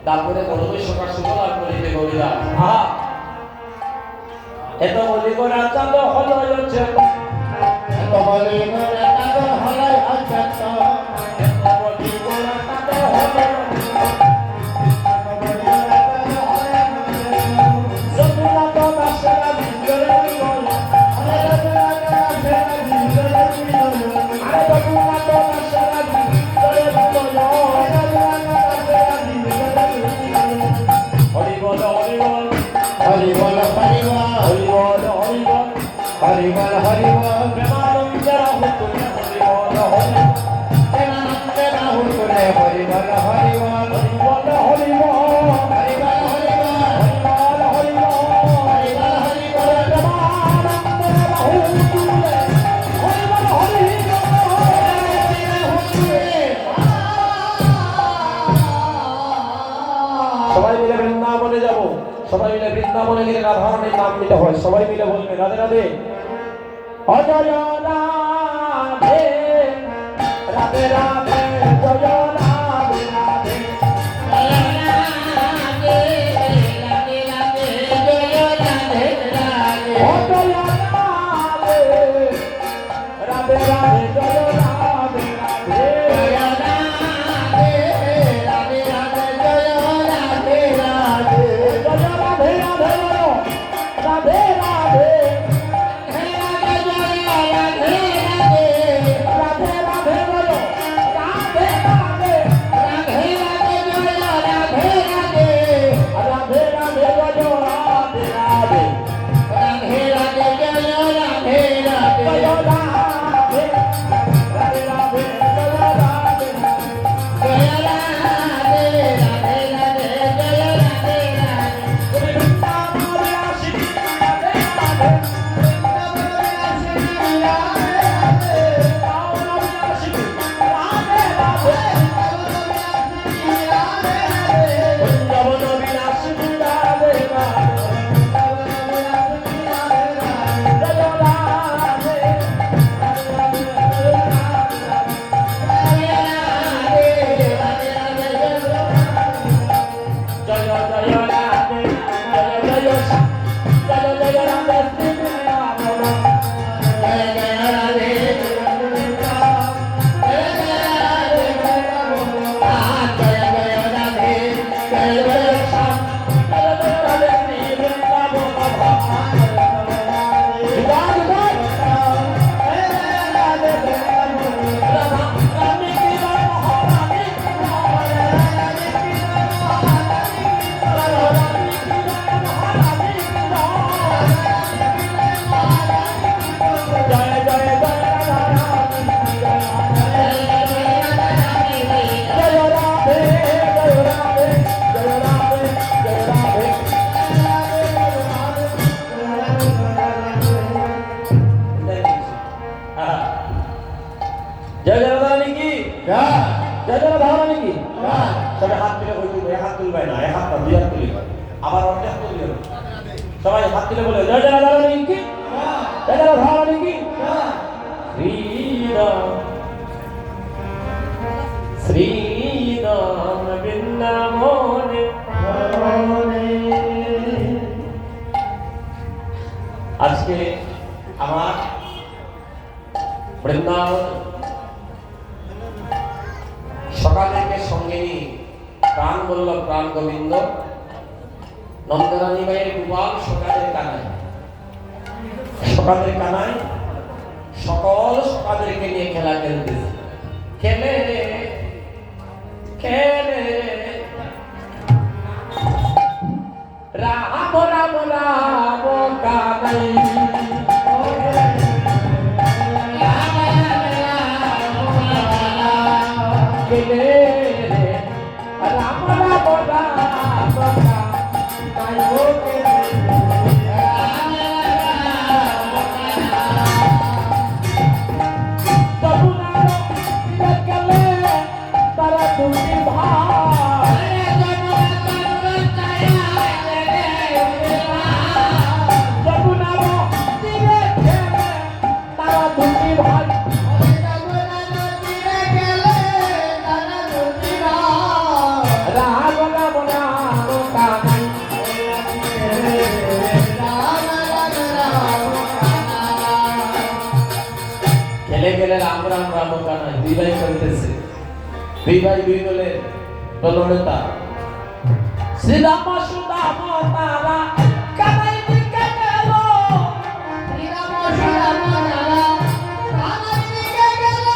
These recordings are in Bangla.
তারপরে বলবে সকাল সকাল আর বলিতে বলিলা আহা এত বলি করে চাঁদ হলো হচ্ছে এত বলি করে চাঁদ হলো হচ্ছে তো এত বলি করে চাঁদ হলো জতুলা তো দাসরা ভিতরে বল আরে জতুলা তো দাসরা ভিতরে বল আরে জতুলা তো দাসরা ভিতরে বল হরি বল হরি বল হরি বল হরি বল হরি বল হরি বল হরি বল হরি বল প্রেমানন্দে রাহুল তুলে হরি বল হরি প্রেমানন্দে রাহুল তুলে হরি বল হরি বল হরি বল হরি বল হরি বল হরি বল হরি বল হরি বল হরি বল হরি বল প্রেমানন্দে রাহুল তুলে হরি বল হরি সবাই মিলে বৃন্দাবনে যাব সবাই মিলে বৃন্দাবনে গেলে রাধারানীর নাম নিতে হয় সবাই মিলে বলবে রাধে রাধে অজয় রাধে রাধে রাধে জয় রাধে রাধে অজয় রাধে রাধে রাধে জয় রাধে রাধে জয় রাধে রাধে রাধে রাধে রাধে রাধে বলো রাধে রাধে রাধে রাধে বলো রাধে রাধে জয় রাধে রাধে রাধে জয় রাধে বৃন্দাবনে আসি রাধে রাধে বৃন্দাবনে আসি রাধে রাধে বৃন্দাবনে আসি রাধে রাধে জয় রাধে জয় জয় রাধে জয় জয় জয় জয় রাধে শ্রী বৃন্দাবন জয় জয় রাধে শ্রী বৃন্দাবন বিদায় বিদায় রাধে রাধা রানী কি রানী জয় জয় জয় রাধা জয় রাধে জয় রাধে জয় রাধে জয় রাধে জয় জয় রাধা রানী কি জয় জয় রাধা রানী কি সবাই হাত তুলে বলবে এক হাত তুলবে না এক হাত না দুই হাত তুলবে আবার অন্য হাত তুলবে সবাই হাত তুলে বলে জয় জয় রাধা রানী কি জয় জয় রাধা রানী কি শ্রীরাম শ্রীরাম বৃন্দাবনে আজকে আমার বৃন্দাবন সকালের সঙ্গে নিয়ে প্রাণ বলল প্রাণ গোবিন্দ নন্দরানী মায়ের গোপাল সকালের কানায় সকল সকালেরকে নিয়ে খেলা খেলতেছে খেলে খেলে রাম রাম রাম কানাই খেলে রাম রাম রাম তারা তুমি ভাই দুই ভাই দুই দলের দলনেতা শ্রীরাম সুদাম তারা কানাই দিকে গেল শ্রীরাম সুদাম তারা কানাই দিকে গেল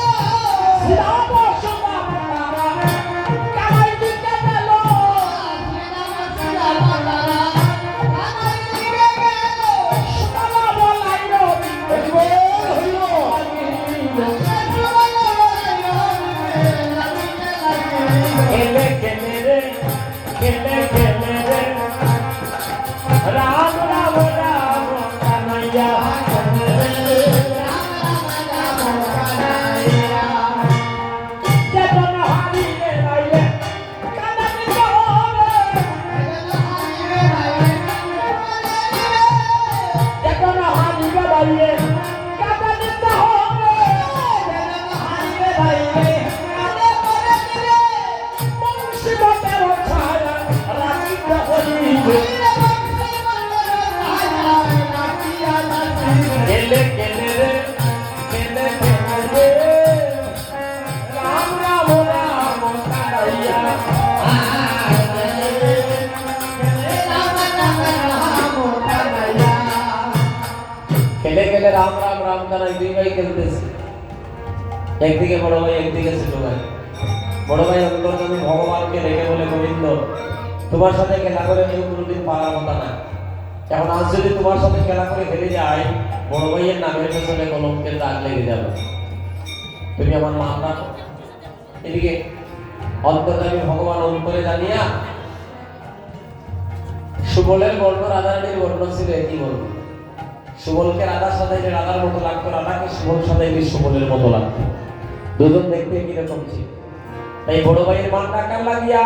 শ্রীরাম সুদাম তারা কানাই দিকে গেল শ্রীরাম সুদাম তারা কানাই দিকে গেল সুতলা বলাইল কেলে কেলে রে কেলে কেলে রে রাম রাম রাম কানাইয়া যেজন হারিয়ে রাইলে কানাই যাবে যেজন হারিয়ে রাইলে কানাই যাবে মুর্শিদাবাদের ছায়া রাখিতে হইবে কেলে কেলে রে কেলে কেলে রে রাম রাম রাম কানাইয়া খেলে খেলে রাম রাম রাম কানাই দুই ভাই খেলতেছে একদিকে বড় ভাই একদিকে ছোট ভাই বড় ভাই অন্তর্যামী ভগবানকে ডেকে বলে গোবিন্দ তোমার সাথে খেলা করে কেউ কোনোদিন পারার কথা না এখন আজ যদি তোমার সাথে খেলা করে হেরে যায় বড় ভাইয়ের নামের পেছনে কলঙ্কের দাগ লেগে যাবে তুমি আমার নাম রাখো এদিকে অন্তর্যামী ভগবান অন্তরে জানিয়া সুবলের বর্ণ রাধারানীর বর্ণ ছিল একই বর্ণ সুবলকে রাধার সাজাইলে রাধার মতো লাগতো রাধাকে সুবল সাজাইলে সুবলের মতো লাগতো দুজন দেখতে কিরকম ছিল তাই বড় ভাইয়ের মান ডাকার লাগিয়া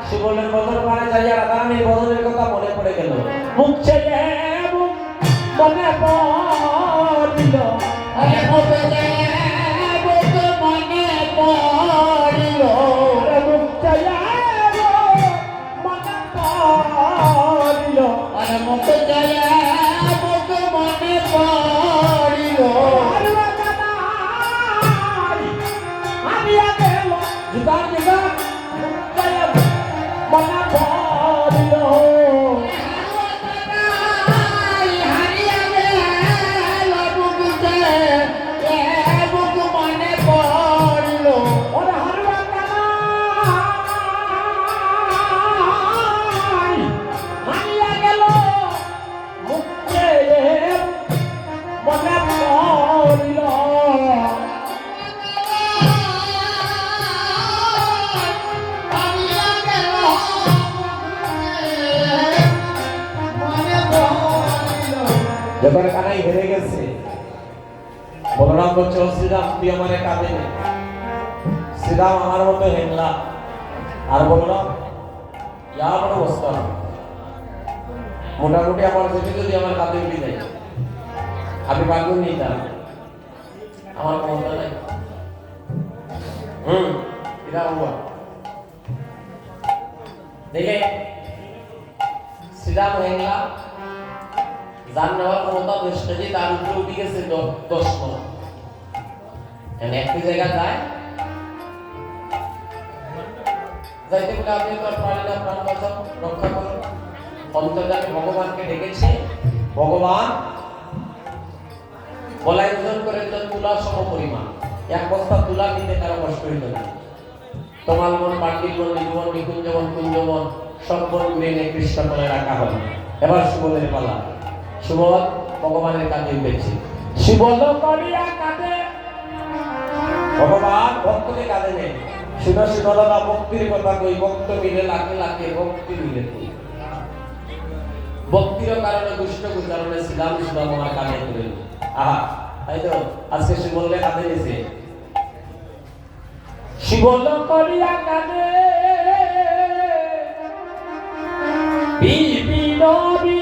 সুবলের বদন পানে যাইয়া রাধারানীর বদনের কথা মনে পড়ে গেল মুখ ছেলে মুখ মনে পড়িল মুখ ছেলে মুখ মনে পড়িল মুখ ছেলে মনে পড়িল মুখ ছেলে মনে পড়িল আমি আগে জুগার জুগার মনে পড়িল মনে পড়িল ওরে হারুয়া হারিয়া গেল মুখে মনে পড়িল যখন কানাই হেরে গেছে বলরাম বলছে ও শ্রীরাম তুই আমারে কাঁদে নে শ্রীরাম আমার মতো হেনলা আর বলরাম ইয়া বড় অবস্থা মোটামুটি আমার যেটি যদি আমার কাঁদে উঠে যায় আমি পাগল নিতাম আমার ক্ষমতা নাই এরা হুয়া দেখে শ্রীরাম হেনলা জান নেওয়ার ক্ষমতা 10 কেজি তার উপরে উঠে গেছে 10 মণ মানে একটি জায়গা যায় যাইতে বলে আপনি তো প্রাণীরা প্রাণ বাঁচান রক্ষা করুন অন্তর্যামী ভগবানকে ডেকেছে ভগবান বলাই ওজন করে দিলেন তুলা সম পরিমাণ এক বস্তা তুলা নিতে কারো কষ্ট হইল না তোমাল মন পান্ডিল মন নির্মল নিকুঞ্জবন কুঞ্জবন সব মন ঘুরে এনে কৃষ্ণ তলে রাখা হবে এবার সুবলের পালা সুবল ভগবানের কাছে উঠেছে সুবল করিয়া কাঁদে ভগবান ভক্তকে কাঁদে নেই শুনো শুনো দাদা ভক্তির কথা কই ভক্ত মিলে লাখে লাখে ভক্তি মিলে কই ভক্তির কারণে দুষ্ট কারণে শ্রীরাম সুদাম আমার কানে করে আহা তাই তো আজকে সুবলকে কাঁদে নিয়েছে সুবল করিয়া কাঁদে বিবিনবি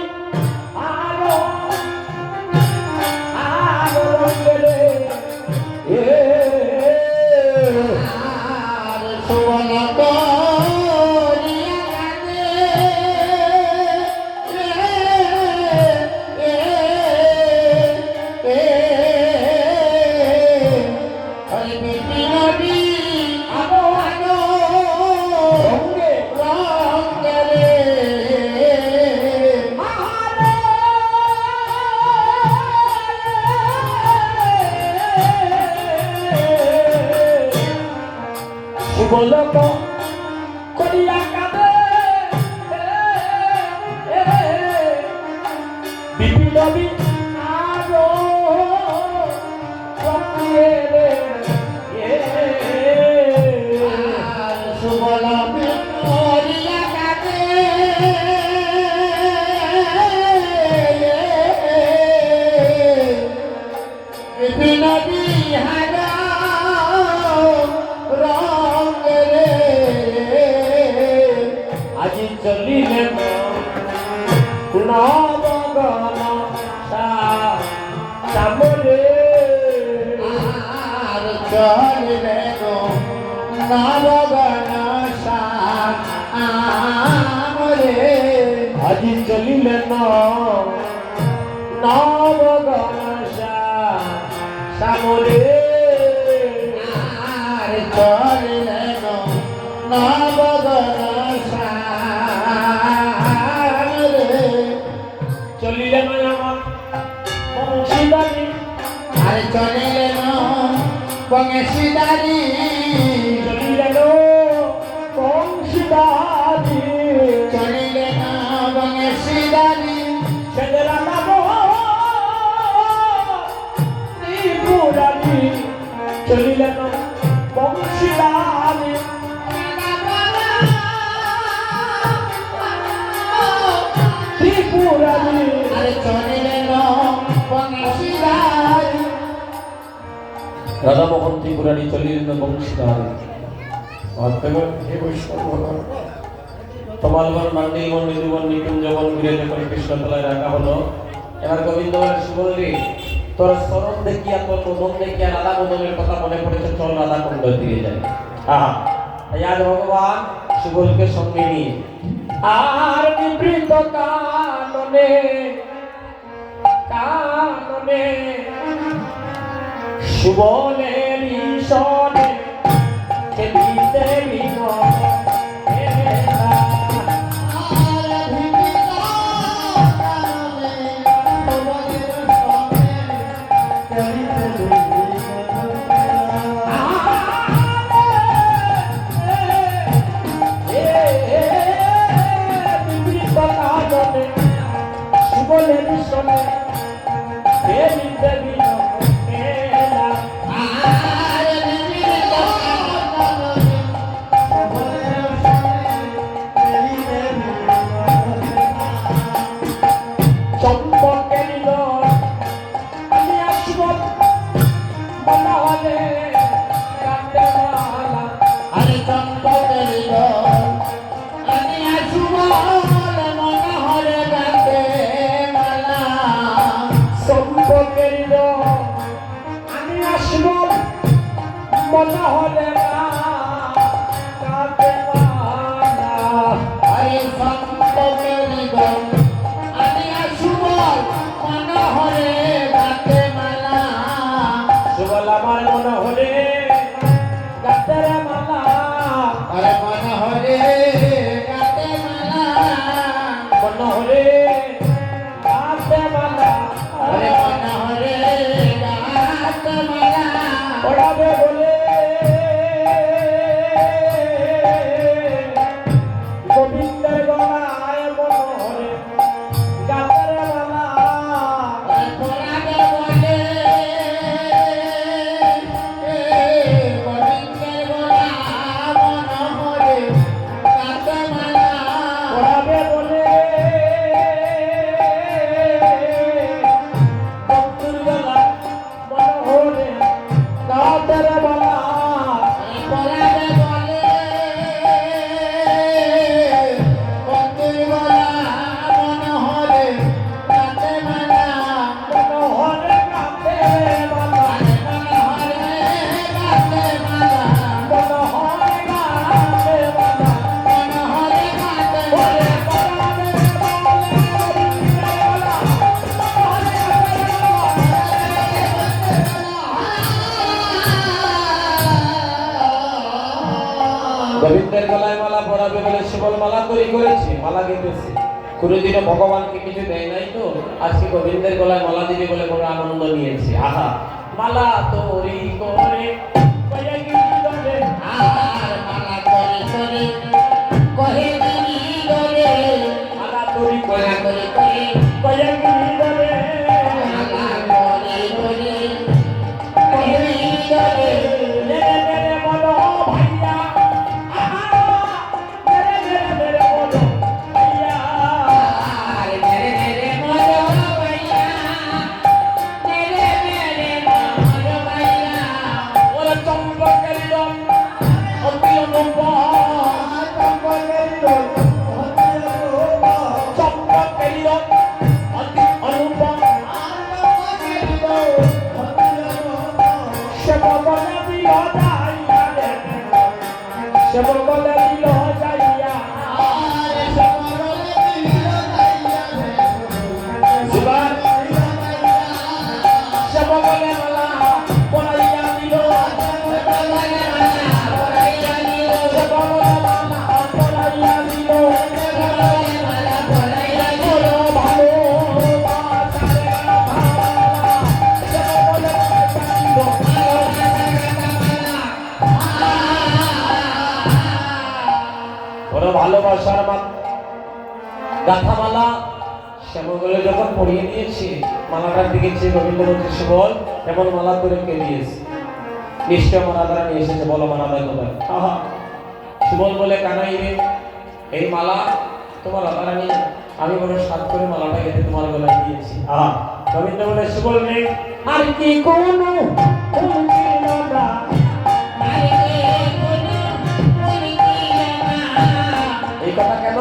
বিপিন আরো রঙিয়ে রে সুবল বিনোরিয়া কাটে বিপিন বিহার রঙ রে আজি চলিলেন নবগণ সামরে আর চলিলে নবগণ আমরে আজি চলিলেন নবগণ সামরে আর চলিলে নবগণ আমরে চলিলেন আমার বংশীদারি আর চলিলে বংশীদারি চলিলেন বংশীদারি চলিলে বংশীদারি সেদেরা নাম ত্রিপুরারি চলিলেন বংশীদারি ত্রিপুরারি আর চলিলে বংশীদারি রাধামোহন ত্রিপুরারি চলিলেন বংশীদারি হে বৈষ্ণব তমালবন মান্ডিলবন নিধুবন নিকুঞ্জবন বিরাজ করে কৃষ্ণতলায় রাখা হলো। এবার গোবিন্দ বলে সুবলরে তোর স্মরণ দেখিয়া তোর মদন দেখিয়া রাধা মদনের কথা মনে পড়েছে, চল রাধা কুণ্ড দিয়ে যাই। আহা তাই আজ ভগবান সুবলকে সঙ্গে নিয়ে আর নিবৃত কাননে কাননে সুবলের ঈশনে খেলিতে বিনোদ সুবলের ঈশনে খেলিতে বিনোদ চম্পকের দল আমি আসব বলা হলে কাটে মালা আরে চম্পকের দল আমি আসব মনে হরে গাতে মালা চম্পকের দল আমি আসব বলা হলে কাটে মালা আরে চম্পকের দল আমি আসব মনে হরে গাতে মালা সুবল আমার মনে হলে গাতের মালা আরে মনে হরে গাতে মালা মনে হলে গাতে মালা আরে মনে হরে গাতে মালা পড়াবে বলে গোবিন্দের গলায় মনে হলে গাতের মালা পরাগে বলে গোবিন্দের গোলা মনে হরে গাতে মালা পড়াবে বলে ভক্তুর গলায় মনে হলে গাতের মালা পরাগে বলে গোবিন্দের গোলা মনে হরে গাতে মালা মনে হলে গাতের মালা মনে হরে গাতে মালা মনে হলে গাতের মালা মনে হরে গাতে ওরে পড়াবে বলে গোবিন্দের গলা গোবিন্দের গলায় মালা পরাবে বলে সুবল মালা তৈরি করেছে, মালা গেঁথেছে। কোনোদিনও ভগবানকে কিছু দেয় নাই, তো আজকে গোবিন্দের গলায় মালা দিবে বলে বড় আনন্দ নিয়েছে। আহা মালা তৈরি করে কয়ে গিয়ে আর মালা করে করে কহে দিনি দরে মালা তৈরি করে করে করে কয়ে গিয়ে সে বলে দিল যাইয়া জীবন সে বলে মালা পড়াইয়া দিল সে বলে মালা পড়াইয়া দিল ভালোবাসার গাথামালা শ্যামগুলো যখন পরিয়ে দিয়েছে মালাটার দিকে চেয়ে রবীন্দ্র বলছে সুবল এমন মালা করে কে দিয়েছে নিশ্চয় আমার আদারা নিয়ে এসেছে বলো মালা দেয় কোথায় আহা সুবল বলে কানাই রে এই মালা তোমার আদারা নিয়ে আমি বড় সাত করে মালাটা গেঁথে তোমার গলায় দিয়েছি আহা রবীন্দ্র বলে সুবল নেই আর কি কোনো এই কথা কেন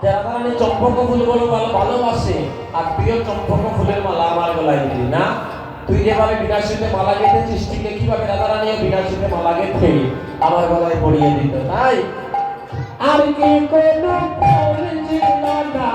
যারা তারা চম্পক ফুল বলো ভালোবাসে আর প্রিয় চম্পক ফুলের মালা আমার গলায় দিলি না তুই যেভাবে বিনাশীতে মালা গেঁথেছিস ঠিক কিভাবে রাধারানী বিনাশীতে মালা গেঁথে আমার গলায় পরিয়ে দিত তাই আর কি কোনো ফুল ছিল না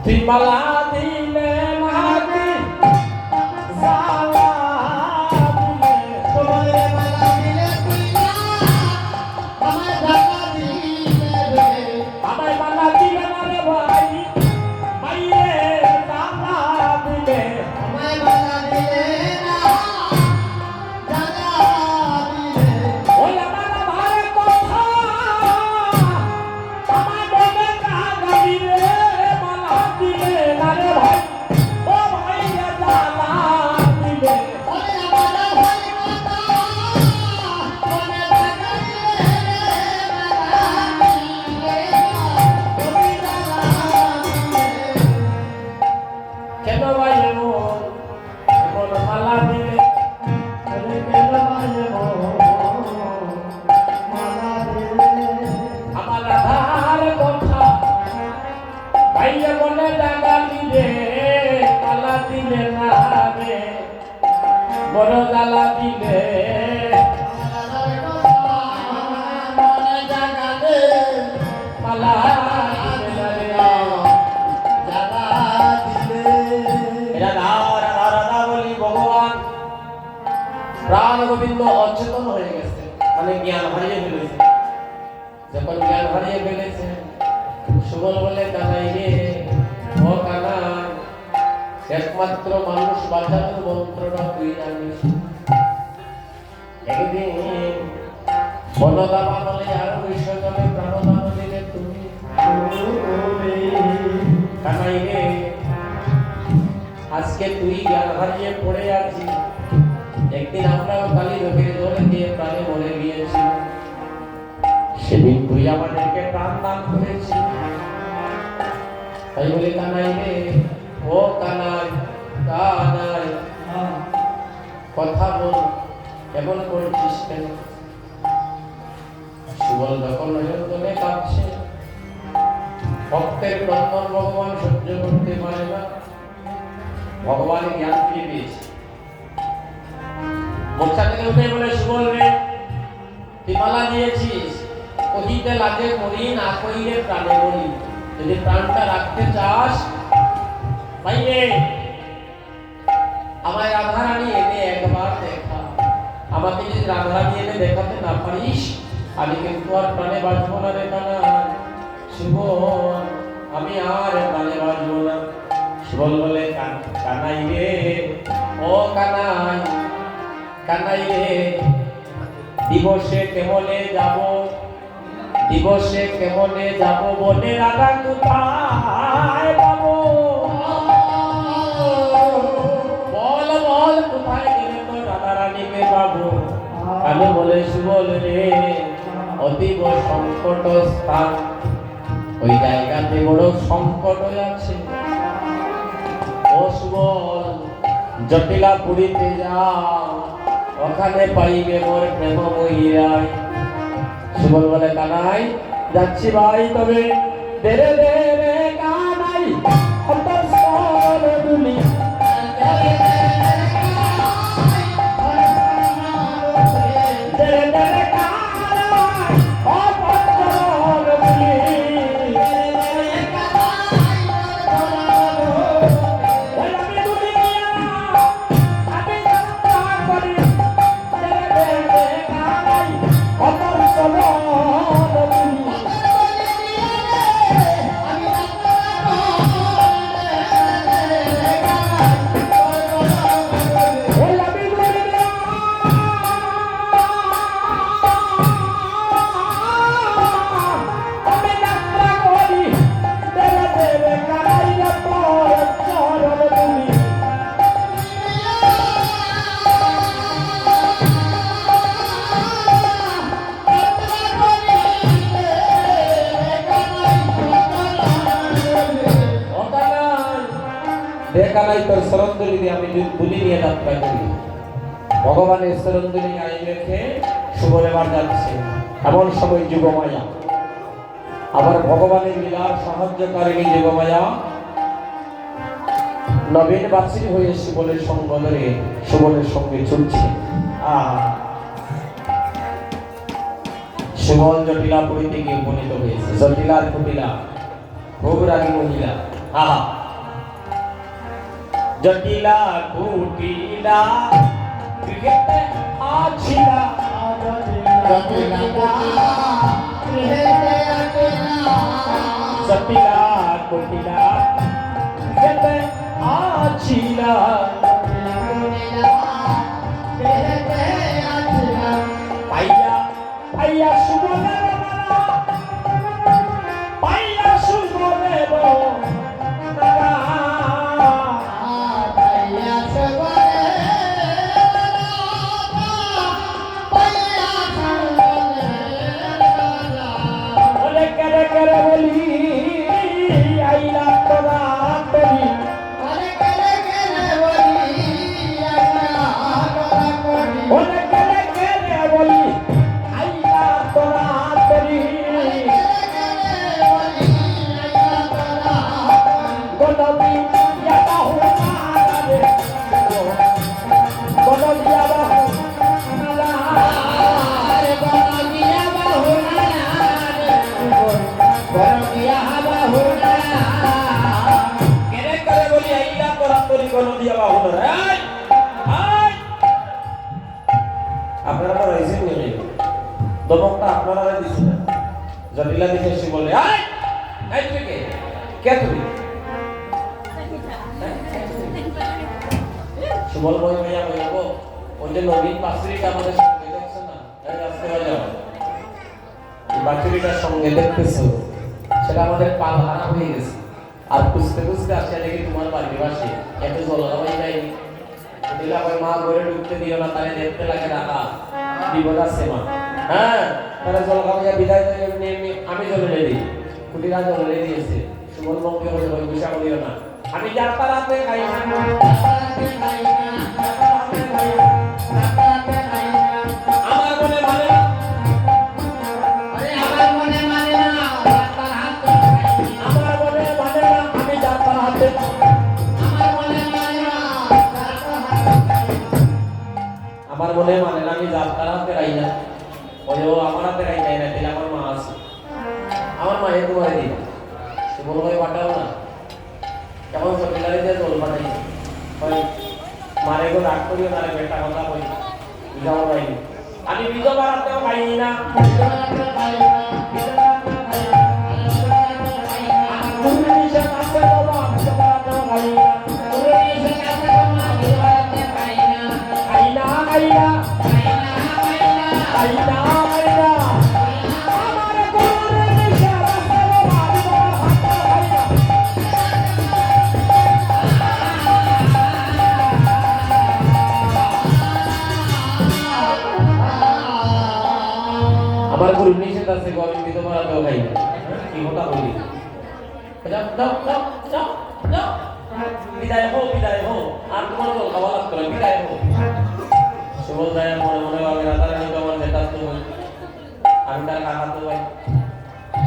তুই মালা দিলে মাটি জালা দিলে তোমারে মালা দিলে তুই না আমায় ঢাকা দিলে রে আমায় মালা দিলে না রে ভাই মাইরে জালা দিলে আমায় মালা দিলে না জালা দিলে ওই আমার ভারে কথা আমায় বলে কাগা দিলে বড় জ্বালা দিলে মালা বলি ভগবান প্রাণ গোবিন্দ অচেতন হয়ে গেছে মানে জ্ঞান হারিয়ে ফেলেছে যখন জ্ঞান হারিয়ে ফেলেছে সুবল বলে কানাই রে ও কানাই একমাত্র মানুষ বাঁচানোর মন্ত্রটা তুই জানিস একদিন বনদাবা বলে আর বিশ্বজনে প্রাণদান দিলে তুমি কানাই রে আজকে তুই জ্ঞান হারিয়ে পড়ে আছিস একদিন আমরাও কালী রোগের ধরে দিয়ে প্রাণে মরে গিয়েছি সেদিন তুই আমাদেরকে প্রাণ দান করেছিস তাই বলে কানাই রে ও কানাই কানাই কথা বল এমন করছিস কেন সুবল যখন নজরে কাঁপছে ভক্তের ক্রন্দন ভগবান সহ্য করতে পারে না ভগবান জ্ঞান ফিরে পেয়েছে মোর্চা থেকে উঠে বলে সুবল রে তুই মালা দিয়েছিস কহিতে লাগে মরি না কহিলে প্রাণে মরি যদি প্রাণটা রাখতে চাস ভাইরে আমায় রাধারানী এনে একবার দেখা আমাকে যদি রাধারানী এনে দেখাতে না পারিস আমি কিন্তু আর প্রাণে বাঁচবো না রে কানাই সুবল আমি আর প্রাণে বাঁচবো না সুবল বলে কানাই রে ও কানাই কানাই রে দিবসে কেবলে যাব দিবসে কেমনে যাব বনে রাধা কোথায় পাবো বল বল কোথায় গেলে তো রাধা রানীকে পাবো আমি বলে সুবল রে অতীব সংকট স্থান ওই জায়গাতে বড় সংকট আছে ও সুবল জটিলা পুরীতে যাও ওখানে পাইবে মোর প্রেম মহিরায় সুবল বলে কানাই যাচ্ছি ভাই তবে দেরে দেরে কানাই অন্তর সরল দুলি দেরে দেরে কানাই অন্তর সরল দুলি ওই আমি দুনিয়া আমি যাত্রা করি দেরে দেরে কানাই অন্তর সরল দেখা নাই তোর সরন্দলি দিয়ে আমি দুলি নিয়ে যাত্রা করি ভগবানের সরন্দলি গায়ে রেখে সুবল এবার যাচ্ছে এমন সময় যুগমায়া আবার ভগবানের লীলার সাহায্যকারিণী যুগমায়া নবীন বাসী হয়ে সুবলের সঙ্গ ধরে সুবলের সঙ্গে চলছে সুবল জটিলাপুরীতে গিয়ে উপনীত হয়েছে জটিলার কুটিলা খুব রাগী মহিলা জটিলা কুটিলা গৃহেতে আছিলা জটিলা কুটিলা গৃহেতে আছিলা পাইয়া পাইয়া সুবলের মালা পাইয়া সুবলের মালা করে বলি আইলা তোরা বলি অনেক করে বলি আইলা তোরা বলি গলবি ইয়াবাহু নারে গলবি ইয়াবাহু নারে গলবি ইয়াবাহু নারে গলবি ইয়াবাহু নারে করে বলি আইলা তোরা তোরি গলবি ইয়াবাহু নারে আপনারা তো রাইজিং নেই দমকটা আপনারা দিছেন জটিলা দিছে সে বলে আই আই তুই কে তুই সুবল বই মাইয়া বলবো ওই যে নবীন পাত্রীকে আমাদের সঙ্গে দেখছেন না এই রাস্তা হয়ে যাও এই পাত্রীটার সঙ্গে দেখতেছো সেটা আমাদের পা হারা হয়ে গেছে আর খুঁজতে খুঁজতে আসে দেখি তোমার বাড়ির পাশে এত জলখাবাই যায়নি দিলা ভাই মা ঘরে ঢুকতে দিও না তাই দেখতে লাগে রাখা বিপদ আছে মা হ্যাঁ তারা জলখাবাইয়া বিদায় করে আমি জলে দিই কুটিরা জলে দিয়েছে সুবল বঙ্গে বলে ভাই গুসা করিও না আমি যাত্রা রাতে খাই না আমার মনে মানে না আমার মনে মানে না আমি যাত্রা হাতে আমার মনে মানে না আমি যাত্রা হাতে খাই না ওই ও আমার হাতে খাই না দিলে আমার মা আছে আমার মা এ তোমার দিই সুবল ভাই পাঠাও না কেমন সরকারি যে জল পাঠাই ওই মারে গো রাগ করিও না রে বেটা কথা কই বুঝাও ভাই আমি বিজয় বারাতেও খাই না আমার আমার গুরু নিষেধ আছে গো, আমি বিধবা রাতেও খাই না। কি কথা বলি? যাও যাও যাও যাও যাও, বিদায় হো বিদায় হো, আর তোমার তো খাওয়া লাগতো না, বিদায় হো। সুবল দায় মনে মনে ভাবে রাধারানী তো আমার যেটা তুমি, আমি তার কাকা তো ভাই।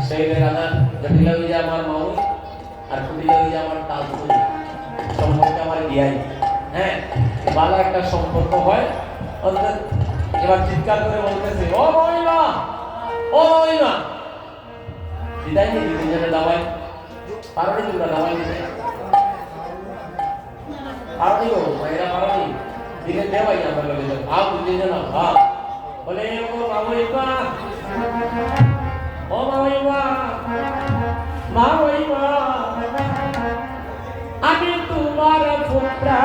সেই রাধা জটিল হয়ে যায় আমার মাউই, আর কুটিল হয়ে যায় আমার তালপুর। সম্পর্কে আমার দিয়াই, হ্যাঁ ভালো একটা সম্পর্ক হয়। অর্থাৎ এবার চিৎকার করে বলতেছে, ও মহিমা, ও মহিমা, বিদায় নিয়ে দিতে জন্য দাবাই পারোনি, তোমরা দাবাই দিতে পারোনি গো, এরা পারোনি দিলে দেওয়াই আমরা লোকে যাবো, ভাব দুদিন যেন ভাব বলে, ও মহিমা, ও মহিমা, মা মহিমা, আমি তোমার পুত্রা